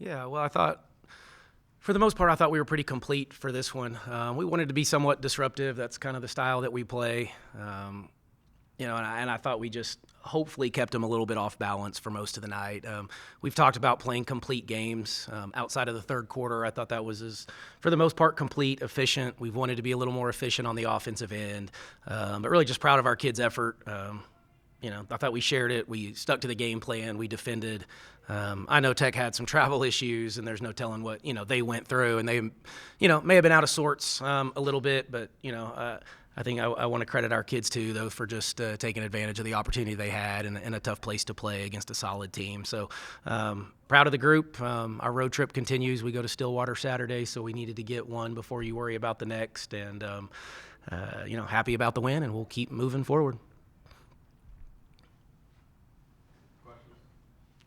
Yeah, well, I thought, for the most part, I thought we were pretty complete for this one. We wanted to be somewhat disruptive. That's kind of the style that we play. And I thought we just hopefully kept them a little bit off balance for most of the night. We've talked about playing complete games outside of the third quarter. I thought that was, for the most part, complete, efficient. We've wanted to be a little more efficient on the offensive end, but really just proud of our kids' effort. I thought we shared it. We stuck to the game plan. We defended. I know Tech had some travel issues, and there's no telling what they went through, and they may have been out of sorts a little bit, but I think I want to credit our kids too, though, for just taking advantage of the opportunity they had and a tough place to play against a solid team. So proud of the group. Our road trip continues. We go to Stillwater Saturday, so we needed to get one before you worry about the next, and happy about the win, and we'll keep moving forward.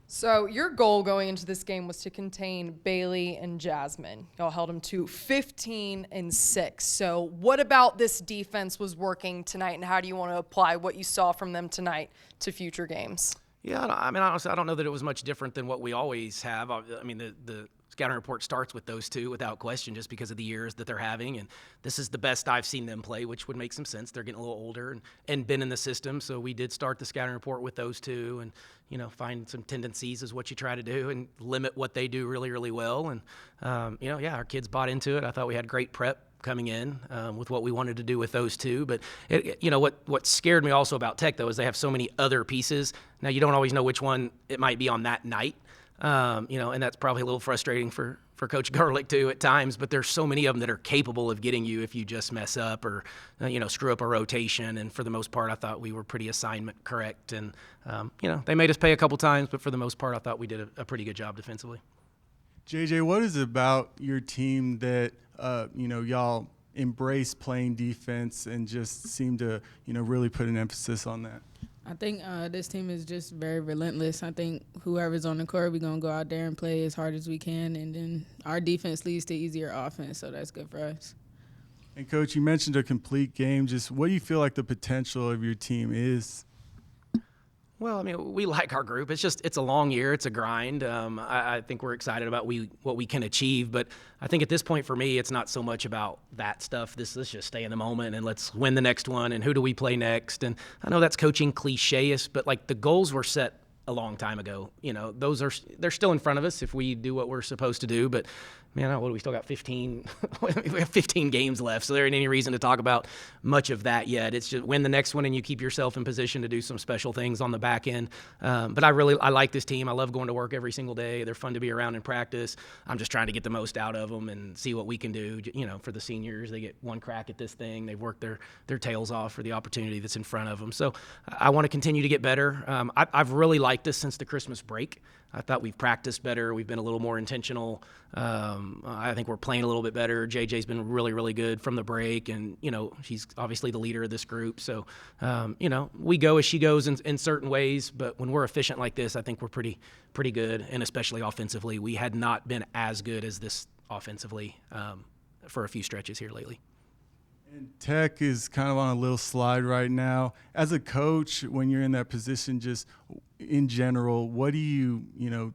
So your goal going into this game was to contain Bailey and Jasmine. Y'all held them to 15-6. So what about this defense was working tonight, and how do you want to apply what you saw from them tonight to future games? Yeah, I mean, honestly, I don't know that it was much different than what we always have. I mean, the scouting report starts with those two without question, just because of the years that they're having, and this is the best I've seen them play, which would make some sense. They're getting a little older and been in the system, so we did start the scouting report with those two, and find some tendencies is what you try to do, and limit what they do really, really well. And our kids bought into it. I thought we had great prep coming in with what we wanted to do with those two. But what scared me also about Tech, though, is they have so many other pieces. Now you don't always know which one it might be on that night. And that's probably a little frustrating for Coach Garlick too at times, but there's so many of them that are capable of getting you if you just mess up or, screw up a rotation. And for the most part, I thought we were pretty assignment correct. And, they made us pay a couple times, but for the most part, I thought we did a pretty good job defensively. JJ, what is it about your team that, y'all embrace playing defense and just seem to, really put an emphasis on that? I think this team is just very relentless. I think whoever's on the court, we're going to go out there and play as hard as we can, and then our defense leads to easier offense, so that's good for us. And, Coach, you mentioned a complete game. Just what do you feel like the potential of your team is? Well, I mean, we like our group. It's a long year. It's a grind. I think we're excited about what we can achieve. But I think at this point for me, it's not so much about that stuff. Let's just stay in the moment and let's win the next one. And who do we play next? And I know that's coaching cliche-ish, but like the goals were set a long time ago. They're still in front of us if we do what we're supposed to do. But man, what do we still got 15? We have 15 games left, so there ain't any reason to talk about much of that yet. It's just win the next one and you keep yourself in position to do some special things on the back end. But I like this team. I love going to work every single day. They're fun to be around in practice. I'm just trying to get the most out of them and see what we can do. For the seniors, they get one crack at this thing. They've worked their tails off for the opportunity that's in front of them. So I want to continue to get better. I've really liked this since the Christmas break. I thought we've practiced better. We've been a little more intentional. I think we're playing a little bit better. JJ's been really, really good from the break, and she's obviously the leader of this group. So we go as she goes in certain ways, but when we're efficient like this, I think we're pretty good, and especially offensively. We had not been as good as this offensively for a few stretches here lately. And Tech is kind of on a little slide right now. As a coach, when you're in that position, just in general, what do you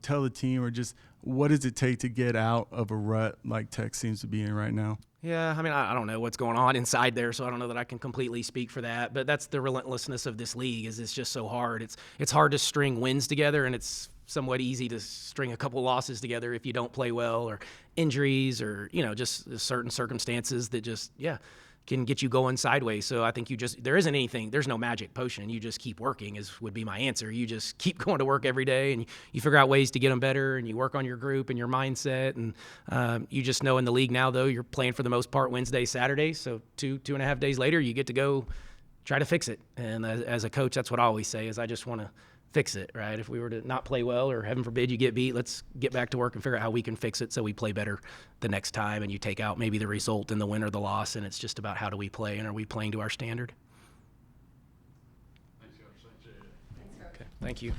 tell the team, or just what does it take to get out of a rut like Tech seems to be in right now? Yeah, I mean, I don't know what's going on inside there, so I don't know that I can completely speak for that. But that's the relentlessness of this league, is it's just so hard. It's hard to string wins together, and it's somewhat easy to string a couple losses together if you don't play well, or injuries, or just certain circumstances that just can get you going sideways. So I think there's no magic potion. You just keep working would be my answer. You just keep going to work every day, and you figure out ways to get them better, and you work on your group and your mindset. And you just know in the league now, though, you're playing for the most part Wednesday, Saturday. So 2.5 days later, you get to go try to fix it. And as a coach, that's what I always say, is I just want to fix it, right? If we were to not play well, or heaven forbid you get beat, let's get back to work and figure out how we can fix it so we play better the next time. And you take out maybe the result in the win or the loss, and it's just about how do we play, and are we playing to our standard? Thanks, Coach. Okay, thank you.